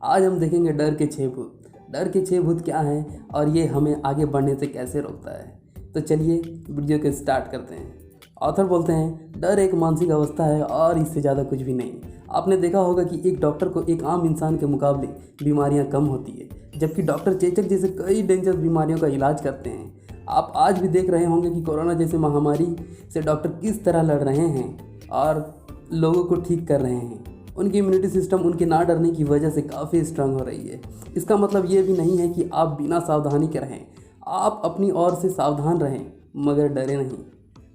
आज हम देखेंगे डर के 6 भूत। डर के 6 भूत क्या हैं और ये हमें आगे बढ़ने से कैसे रोकता है। तो चलिए वीडियो को स्टार्ट करते हैं। ऑथर बोलते हैं डर एक मानसिक अवस्था है और इससे ज़्यादा कुछ भी नहीं। आपने देखा होगा कि एक डॉक्टर को एक आम इंसान के मुकाबले बीमारियां कम होती है, जबकि डॉक्टर चेचक जैसे कई डेंजरस बीमारियों का इलाज करते हैं। आप आज भी देख रहे होंगे कि कोरोना जैसे महामारी से डॉक्टर किस तरह लड़ रहे हैं और लोगों को ठीक कर रहे हैं। उनकी इम्यूनिटी सिस्टम उनके ना डरने की वजह से काफ़ी स्ट्रांग हो रही है। इसका मतलब ये भी नहीं है कि आप बिना सावधानी के रहें। आप अपनी ओर से सावधान रहें मगर डरे नहीं।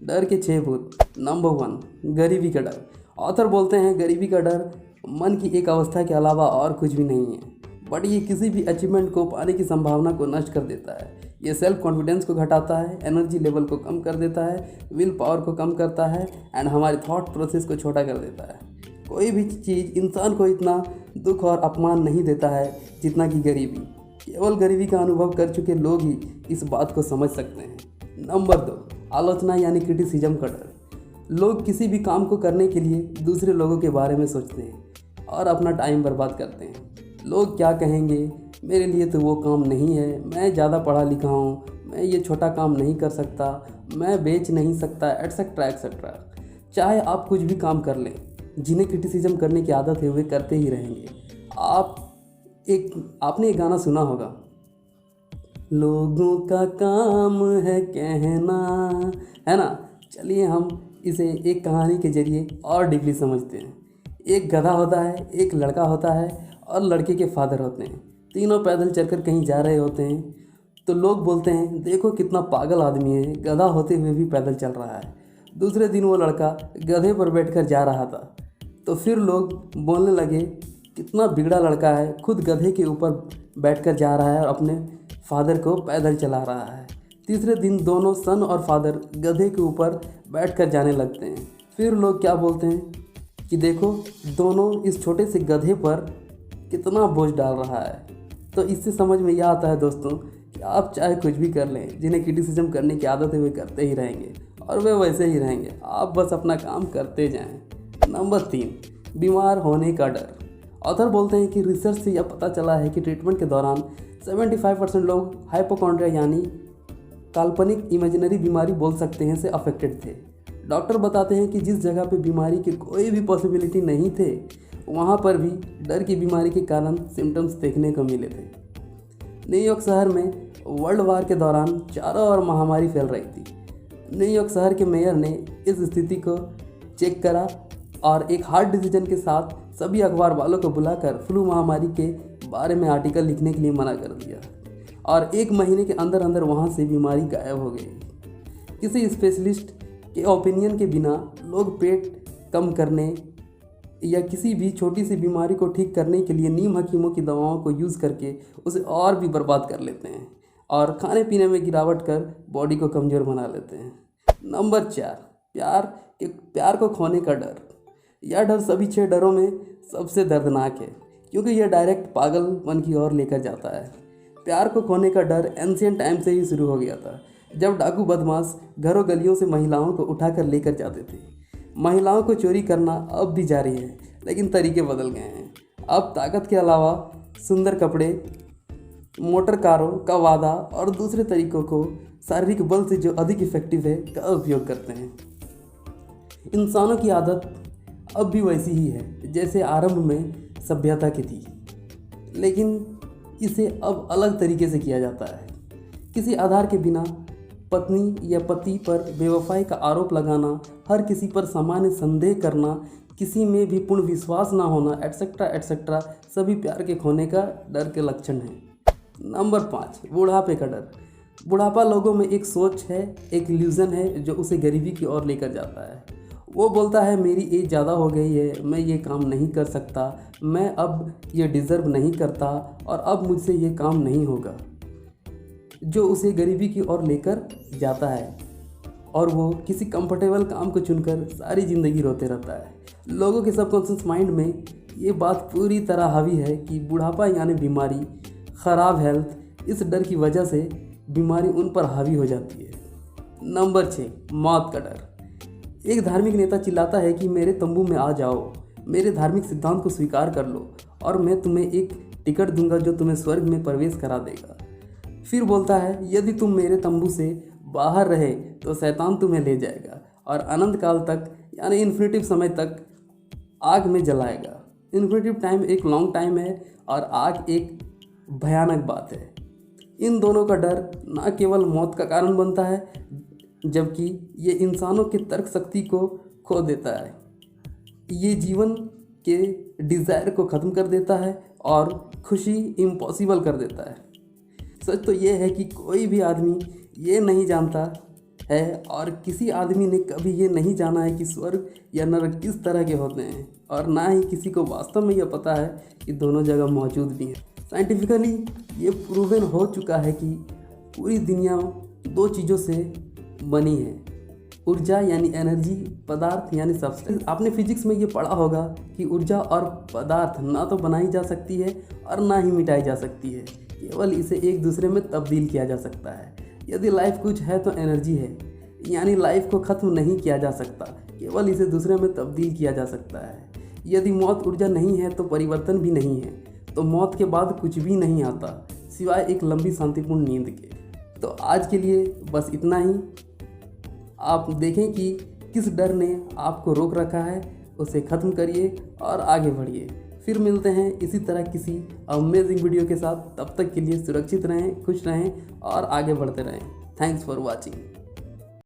डर के 6 भूत। नंबर 1, गरीबी का डर। ऑथर बोलते हैं गरीबी का डर मन की एक अवस्था के अलावा और कुछ भी नहीं है, बट ये किसी भी अचीवमेंट को पाने की संभावना को नष्ट कर देता है। ये सेल्फ कॉन्फिडेंस को घटाता है, एनर्जी लेवल को कम कर देता है, विल पावर को कम करता है एंड हमारे थॉट प्रोसेस को छोटा कर देता है। कोई भी चीज़ इंसान को इतना दुख और अपमान नहीं देता है जितना कि गरीबी। केवल गरीबी का अनुभव कर चुके लोग ही इस बात को समझ सकते हैं। नंबर 2, आलोचना यानी क्रिटिसिज्म का डर। लोग किसी भी काम को करने के लिए दूसरे लोगों के बारे में सोचते हैं और अपना टाइम बर्बाद करते हैं। लोग क्या कहेंगे, मेरे लिए तो वो काम नहीं है, मैं ज़्यादा पढ़ा लिखा हूँ, मैं ये छोटा काम नहीं कर सकता, मैं बेच नहीं सकता, एट्सेट्रा एट्सेट्रा। चाहे आप कुछ भी काम कर लें, जिन्हें क्रिटिसिज्म करने की आदत है वे करते ही रहेंगे। आपने एक गाना सुना होगा, लोगों का काम है कहना, है ना। चलिए हम इसे एक कहानी के जरिए और डीपली समझते हैं। एक गधा होता है, एक लड़का होता है और लड़के के फादर होते हैं। तीनों पैदल चलकर कहीं जा रहे होते हैं तो लोग बोलते हैं देखो कितना पागल आदमी है, गधा होते हुए भी पैदल चल रहा है। दूसरे दिन वो लड़का गधे पर बैठकर जा रहा था तो फिर लोग बोलने लगे कितना बिगड़ा लड़का है, खुद गधे के ऊपर बैठकर जा रहा है और अपने फादर को पैदल चला रहा है। तीसरे दिन दोनों सन और फादर गधे के ऊपर बैठकर जाने लगते हैं। फिर लोग क्या बोलते हैं कि देखो दोनों इस छोटे से गधे पर कितना बोझ डाल रहा है। तो इससे समझ में यह आता है दोस्तों कि आप चाहे कुछ भी कर लें, जिन्हें क्रिटिसिज्म करने की आदत है वे करते ही रहेंगे और वे वैसे ही रहेंगे। आप बस अपना काम करते जाएं। नंबर 3, बीमार होने का डर। ऑथर बोलते हैं कि रिसर्च से यह पता चला है कि ट्रीटमेंट के दौरान 75% लोग हाइपोकॉन्ड्रिया यानी काल्पनिक इमेजिनरी बीमारी बोल सकते हैं से अफेक्टेड थे। डॉक्टर बताते हैं कि जिस जगह पे बीमारी की कोई भी पॉसिबिलिटी नहीं थे वहाँ पर भी डर की बीमारी के कारण सिम्टम्स देखने को मिले थे। न्यूयॉर्क शहर में वर्ल्ड वार के दौरान चारों ओर महामारी फैल रही थी। न्यूयॉर्क शहर के मेयर ने इस स्थिति को चेक करा और एक हार्ड डिसीजन के साथ सभी अखबार वालों को बुलाकर फ्लू महामारी के बारे में आर्टिकल लिखने के लिए मना कर दिया और 1 महीने के अंदर अंदर वहाँ से बीमारी गायब हो गई। किसी स्पेशलिस्ट के ओपिनियन के बिना लोग पेट कम करने या किसी भी छोटी सी बीमारी को ठीक करने के लिए नीम हकीमों की दवाओं को यूज़ करके उसे और भी बर्बाद कर लेते हैं और खाने पीने में गिरावट कर बॉडी को कमज़ोर बना लेते हैं। नंबर 4, प्यार को खोने का डर। यह डर सभी 6 डरों में सबसे दर्दनाक है क्योंकि यह डायरेक्ट पागलपन की ओर लेकर जाता है। प्यार को खोने का डर एंशिएंट टाइम से ही शुरू हो गया था, जब डाकू बदमाश घरों गलियों से महिलाओं को उठाकर लेकर जाते थे। महिलाओं को चोरी करना अब भी जारी है, लेकिन तरीके बदल गए हैं। अब ताकत के अलावा सुंदर कपड़े, मोटर कारों का वादा और दूसरे तरीकों को शारीरिक बल से जो अधिक इफेक्टिव है का उपयोग करते हैं। इंसानों की आदत अब भी वैसी ही है जैसे आरंभ में सभ्यता की थी, लेकिन इसे अब अलग तरीके से किया जाता है। किसी आधार के बिना पत्नी या पति पर बेवफाई का आरोप लगाना, हर किसी पर सामान्य संदेह करना, किसी में भी पूर्ण विश्वास ना होना, एट्सेट्रा एट्सेट्रा सभी प्यार के खोने का डर के लक्षण हैं। नंबर 5, बुढ़ापे का डर। बुढ़ापा लोगों में एक सोच है, एक इल्यूजन है जो उसे गरीबी की ओर लेकर जाता है। वो बोलता है मेरी एज ज़्यादा हो गई है, मैं ये काम नहीं कर सकता, मैं अब ये डिज़र्व नहीं करता और अब मुझसे ये काम नहीं होगा, जो उसे गरीबी की ओर लेकर जाता है और वो किसी कंफर्टेबल काम को चुनकर सारी ज़िंदगी रोते रहता है। लोगों के सबकॉन्शियस माइंड में ये बात पूरी तरह हावी है कि बुढ़ापा यानी बीमारी, ख़राब हेल्थ, इस डर की वजह से बीमारी उन पर हावी हो जाती है। नंबर 6, मौत का डर। एक धार्मिक नेता चिल्लाता है कि मेरे तंबू में आ जाओ, मेरे धार्मिक सिद्धांत को स्वीकार कर लो और मैं तुम्हें एक टिकट दूंगा जो तुम्हें स्वर्ग में प्रवेश करा देगा। फिर बोलता है यदि तुम मेरे तंबू से बाहर रहे तो शैतान तुम्हें ले जाएगा और अनंत काल तक यानी इन्फिनिटिव समय तक आग में जलाएगा। इन्फिनिटिव टाइम एक लॉन्ग टाइम है और आग एक भयानक बात है। इन दोनों का डर न केवल मौत का कारण बनता है जबकि ये इंसानों के तर्क शक्ति को खो देता है। ये जीवन के डिज़ायर को ख़त्म कर देता है और खुशी इम्पॉसिबल कर देता है। सच तो ये है कि कोई भी आदमी ये नहीं जानता है और किसी आदमी ने कभी ये नहीं जाना है कि स्वर्ग या नरक किस तरह के होते हैं, और ना ही किसी को वास्तव में यह पता है कि दोनों जगह मौजूद भी हैं। साइंटिफिकली ये प्रूवन हो चुका है कि पूरी दुनिया दो चीज़ों से बनी है, ऊर्जा यानी एनर्जी, पदार्थ यानी सब्सटेंस। आपने फिजिक्स में ये पढ़ा होगा कि ऊर्जा और पदार्थ ना तो बनाई जा सकती है और ना ही मिटाई जा सकती है, केवल इसे एक दूसरे में तब्दील किया जा सकता है। यदि लाइफ कुछ है तो एनर्जी है, यानी लाइफ को ख़त्म नहीं किया जा सकता, केवल इसे दूसरे में तब्दील किया जा सकता है। यदि मौत ऊर्जा नहीं है तो परिवर्तन भी नहीं है, तो मौत के बाद कुछ भी नहीं आता सिवाय एक लंबी शांतिपूर्ण नींद के। तो आज के लिए बस इतना ही। आप देखें कि किस डर ने आपको रोक रखा है, उसे ख़त्म करिए और आगे बढ़िए। फिर मिलते हैं इसी तरह किसी अमेजिंग वीडियो के साथ। तब तक के लिए सुरक्षित रहें, खुश रहें और आगे बढ़ते रहें। Thanks for watching.